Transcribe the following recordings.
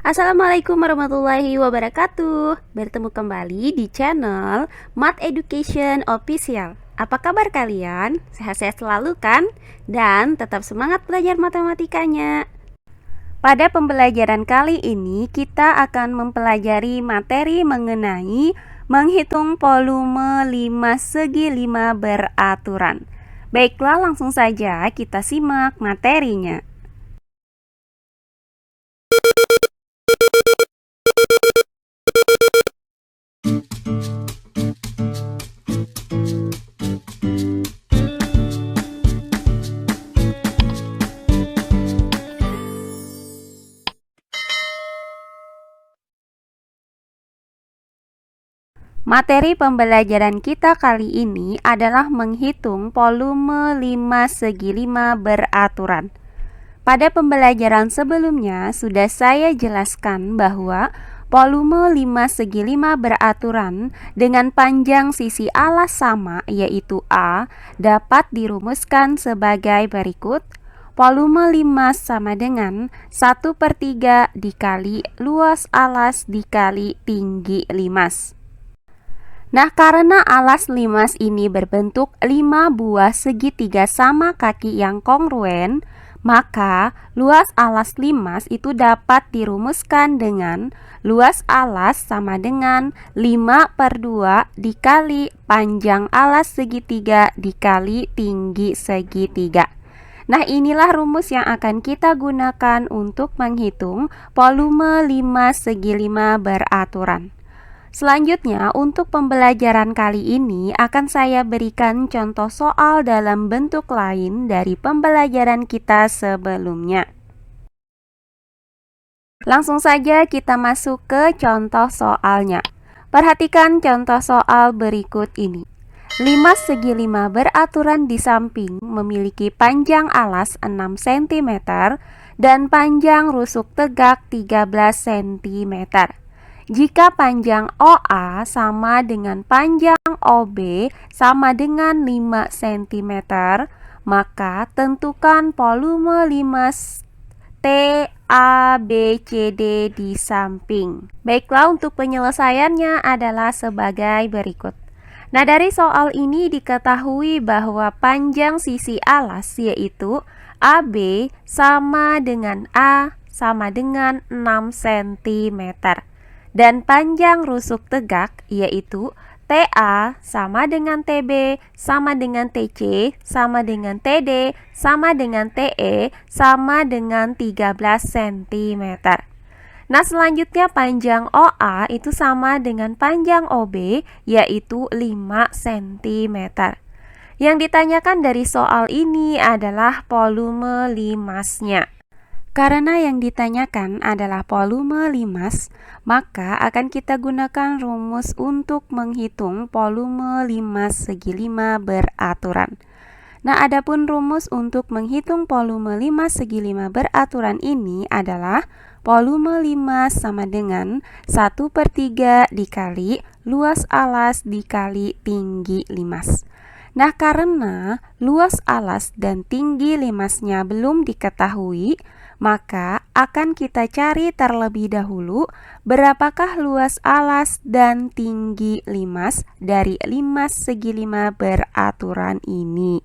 Assalamualaikum warahmatullahi wabarakatuh. Bertemu kembali di channel Math Education Official. Apa kabar kalian? Sehat-sehat selalu kan? Dan tetap semangat belajar matematikanya. Pada pembelajaran kali ini kita akan mempelajari materi mengenai menghitung volume 5 segi 5 beraturan. Baiklah, langsung saja kita simak materinya. Materi pembelajaran kita kali ini adalah menghitung volume 5 segi 5 beraturan. Pada pembelajaran sebelumnya sudah saya jelaskan bahwa volume 5 segi 5 beraturan dengan panjang sisi alas sama, yaitu A, dapat dirumuskan sebagai berikut. Volume 5 sama dengan 1/3 dikali luas alas dikali tinggi limas. Nah, karena alas limas ini berbentuk 5 buah segitiga sama kaki yang kongruen, maka luas alas limas itu dapat dirumuskan dengan luas alas sama dengan 5/2 dikali panjang alas segitiga dikali tinggi segitiga. Nah, inilah rumus yang akan kita gunakan untuk menghitung volume 5 segi 5 beraturan. Selanjutnya, untuk pembelajaran kali ini akan saya berikan contoh soal dalam bentuk lain dari pembelajaran kita sebelumnya. Langsung saja kita masuk ke contoh soalnya. Perhatikan contoh soal berikut ini. 5 segi 5 beraturan di samping memiliki panjang alas 6 cm dan panjang rusuk tegak 13 cm. Jika panjang OA sama dengan panjang OB sama dengan 5 cm, maka tentukan volume 5 TABCD di samping. Baiklah, untuk penyelesaiannya adalah sebagai berikut. Nah, dari soal ini diketahui bahwa panjang sisi alas yaitu AB sama dengan A sama dengan 6 cm. Dan panjang rusuk tegak yaitu TA sama dengan TB sama dengan TC sama dengan TD sama dengan TE sama dengan 13 cm. Nah, selanjutnya panjang OA itu sama dengan panjang OB yaitu 5 cm. Yang ditanyakan dari soal ini adalah volume limasnya. Karena yang ditanyakan adalah volume limas, maka akan kita gunakan rumus untuk menghitung volume 5 segi 5 beraturan. Nah, adapun rumus untuk menghitung volume 5 segi 5 beraturan ini adalah volume 5 sama dengan 1/3 dikali luas alas dikali tinggi limas. Nah, karena luas alas dan tinggi limasnya belum diketahui, maka akan kita cari terlebih dahulu berapakah luas alas dan tinggi limas dari 5 segi 5 beraturan ini.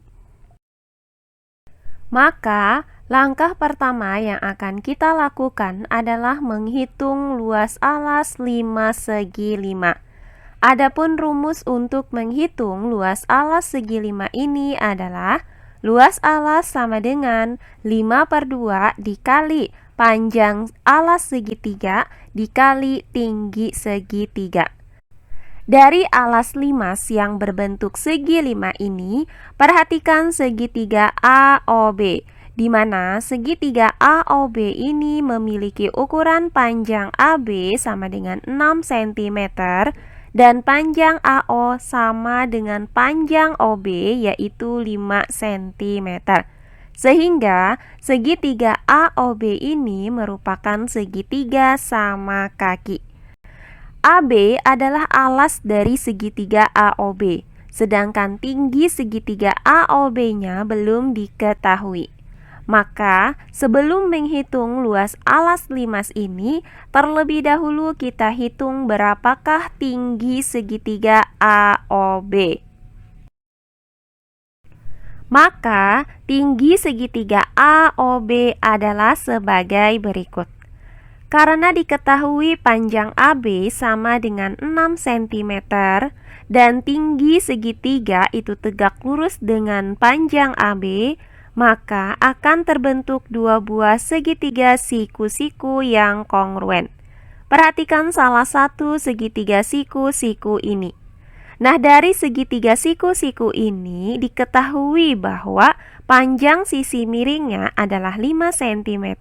Maka langkah pertama yang akan kita lakukan adalah menghitung luas alas 5 segi 5. Adapun rumus untuk menghitung luas alas segi 5 ini adalah luas alas sama dengan 5/2 dikali panjang alas segitiga dikali tinggi segitiga. Dari alas limas yang berbentuk segi 5 ini, perhatikan segitiga AOB, di mana segitiga AOB ini memiliki ukuran panjang AB sama dengan 6 cm dan panjang AO sama dengan panjang OB yaitu 5 cm. Sehingga segitiga AOB ini merupakan segitiga sama kaki. AB adalah alas dari segitiga AOB, sedangkan tinggi segitiga AOB-nya belum diketahui. Maka sebelum menghitung luas alas limas ini, terlebih dahulu kita hitung berapakah tinggi segitiga AOB. Maka tinggi segitiga AOB adalah sebagai berikut. Karena diketahui panjang AB sama dengan 6 cm dan tinggi segitiga itu tegak lurus dengan panjang AB, maka akan terbentuk dua buah segitiga siku-siku yang kongruen. Perhatikan salah satu segitiga siku-siku ini. Nah, dari segitiga siku-siku ini diketahui bahwa panjang sisi miringnya adalah 5 cm,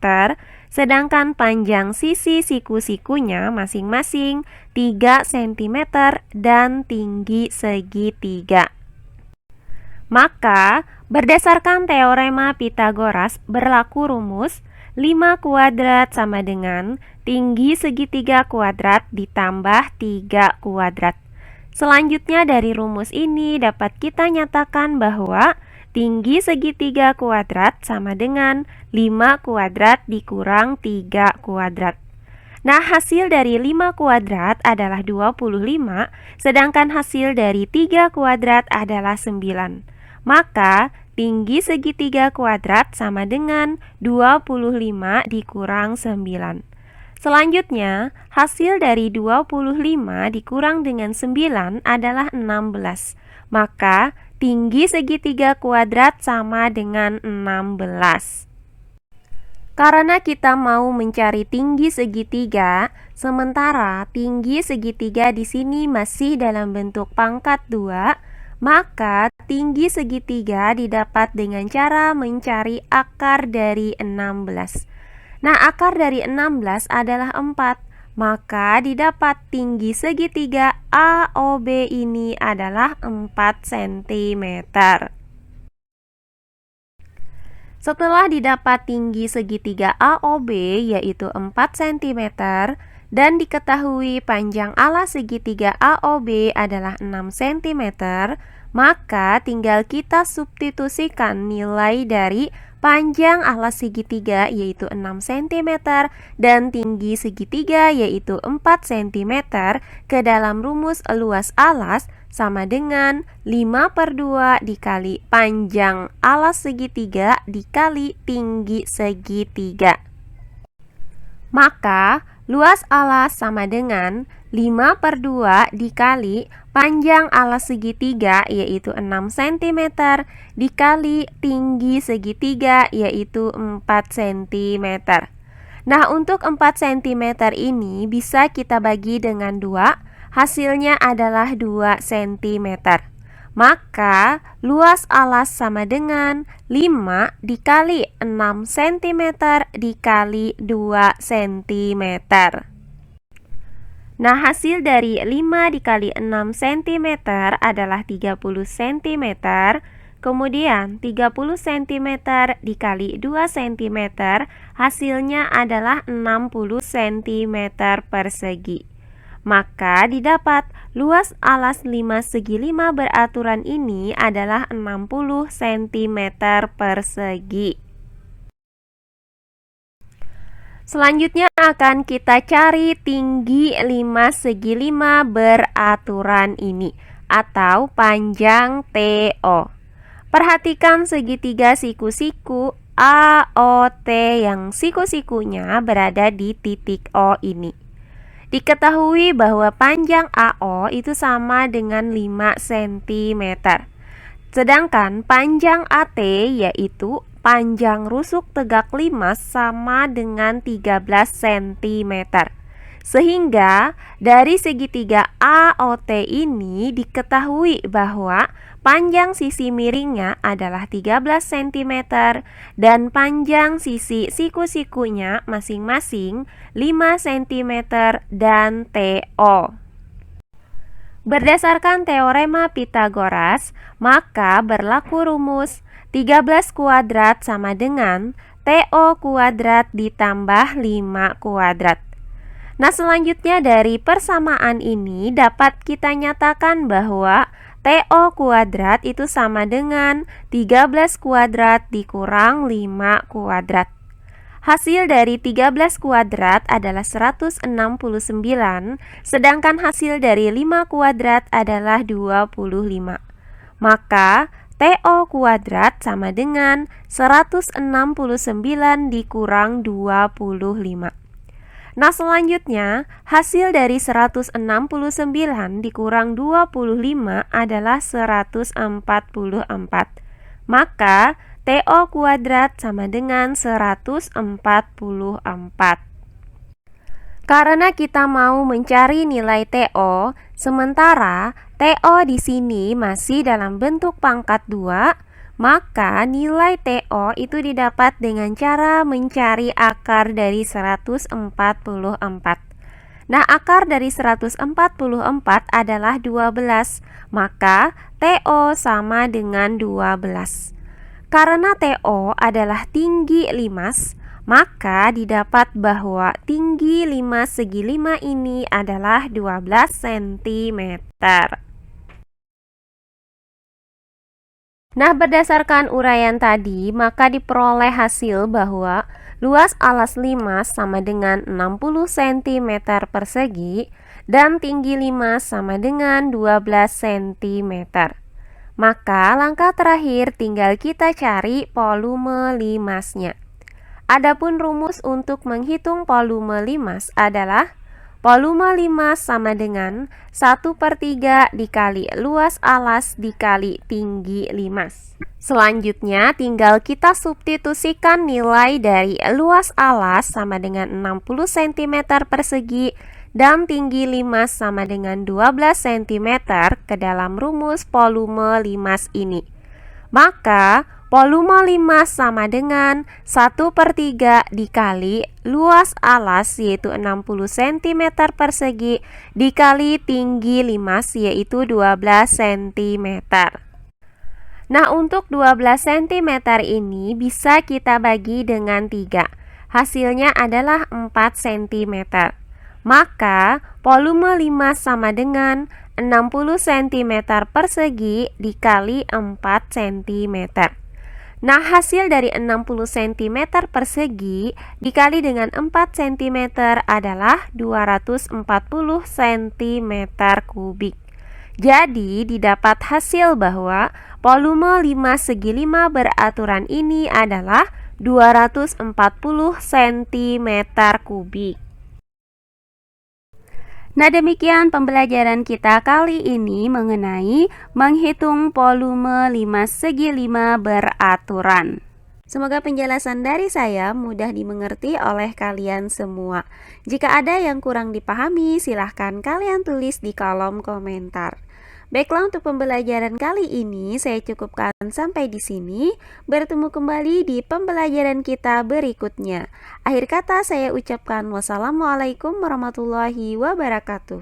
sedangkan panjang sisi siku-sikunya masing-masing 3 cm dan tinggi segitiga. Maka, berdasarkan teorema Pitagoras berlaku rumus 5 kuadrat sama dengan tinggi segitiga kuadrat ditambah 3 kuadrat. Selanjutnya dari rumus ini dapat kita nyatakan bahwa tinggi segitiga kuadrat sama dengan 5 kuadrat dikurang 3 kuadrat. Nah, hasil dari 5 kuadrat adalah 25, sedangkan hasil dari 3 kuadrat adalah 9. Maka, tinggi segitiga kuadrat sama dengan 25 dikurang 9. Selanjutnya, hasil dari 25 dikurang dengan 9 adalah 16. Maka, tinggi segitiga kuadrat sama dengan 16. Karena kita mau mencari tinggi segitiga, sementara tinggi segitiga di sini masih dalam bentuk pangkat 2, maka tinggi segitiga didapat dengan cara mencari akar dari 16. Nah, akar dari 16 adalah 4, maka didapat tinggi segitiga AOB ini adalah 4 cm. Setelah didapat tinggi segitiga AOB yaitu 4 cm dan diketahui panjang alas segitiga AOB adalah 6 cm, maka tinggal kita substitusikan nilai dari panjang alas segitiga yaitu 6 cm dan tinggi segitiga yaitu 4 cm ke dalam rumus luas alas sama dengan 5/2 dikali panjang alas segitiga dikali tinggi segitiga. Maka luas alas sama dengan 5/2 dikali panjang alas segitiga yaitu 6 cm dikali tinggi segitiga yaitu 4 cm. Nah, untuk 4 cm ini bisa kita bagi dengan 2, hasilnya adalah 2 cm. Maka luas alas sama dengan 5 dikali 6 cm dikali 2 cm. Nah, hasil dari 5 dikali 6 cm adalah 30 cm. Kemudian 30 cm dikali 2 cm hasilnya adalah 60 cm persegi. Maka didapat luas alas 5 segi 5 beraturan ini adalah 60 cm persegi. Selanjutnya akan kita cari tinggi 5 segi 5 beraturan ini atau panjang TO. Perhatikan segitiga siku-siku AOT yang siku-sikunya berada di titik O ini. Diketahui bahwa panjang AO itu sama dengan 5 cm. Sedangkan panjang AT yaitu panjang rusuk tegak limas sama dengan 13 cm. Sehingga dari segitiga AOT ini diketahui bahwa panjang sisi miringnya adalah 13 cm dan panjang sisi siku-sikunya masing-masing 5 cm dan TO. Berdasarkan teorema Pitagoras, maka berlaku rumus 13 kuadrat sama dengan TO kuadrat ditambah 5 kuadrat. Nah, selanjutnya dari persamaan ini dapat kita nyatakan bahwa TO kuadrat itu sama dengan 13 kuadrat dikurang 5 kuadrat. Hasil dari 13 kuadrat adalah 169, sedangkan hasil dari 5 kuadrat adalah 25. Maka TO kuadrat sama dengan 169 dikurang 25. Nah, selanjutnya hasil dari 169 dikurang 25 adalah 144. Maka TO kuadrat sama dengan 144. Karena kita mau mencari nilai TO, sementara TO di sini masih dalam bentuk pangkat 2, maka nilai TO itu didapat dengan cara mencari akar dari 144. Nah, akar dari 144 adalah 12, maka TO sama dengan 12. Karena TO adalah tinggi limas, maka didapat bahwa tinggi limas segi 5 ini adalah 12 cm. Nah, berdasarkan uraian tadi, maka diperoleh hasil bahwa luas alas limas sama dengan 60 cm persegi dan tinggi limas sama dengan 12 cm. Maka langkah terakhir tinggal kita cari volume limasnya. Adapun rumus untuk menghitung volume limas adalah volume limas sama dengan 1/3 dikali luas alas dikali tinggi limas. Selanjutnya tinggal kita substitusikan nilai dari luas alas sama dengan 60 cm persegi dan tinggi limas sama dengan 12 cm ke dalam rumus volume limas ini. Maka volume limas sama dengan 1/3 dikali luas alas yaitu 60 cm persegi dikali tinggi limas yaitu 12 cm. Nah, untuk 12 cm ini bisa kita bagi dengan 3. Hasilnya adalah 4 cm. Maka volume limas sama dengan 60 cm persegi dikali 4 cm. Nah, hasil dari 60 cm persegi dikali dengan 4 cm adalah 240 cm kubik. Jadi, didapat hasil bahwa volume limas segi 5 beraturan ini adalah 240 cm kubik. Nah, demikian pembelajaran kita kali ini mengenai menghitung volume limas segi 5 beraturan. Semoga penjelasan dari saya mudah dimengerti oleh kalian semua. Jika ada yang kurang dipahami, silahkan kalian tulis di kolom komentar. Baiklah, untuk pembelajaran kali ini saya cukupkan sampai di sini. Bertemu kembali di pembelajaran kita berikutnya. Akhir kata saya ucapkan wassalamualaikum warahmatullahi wabarakatuh.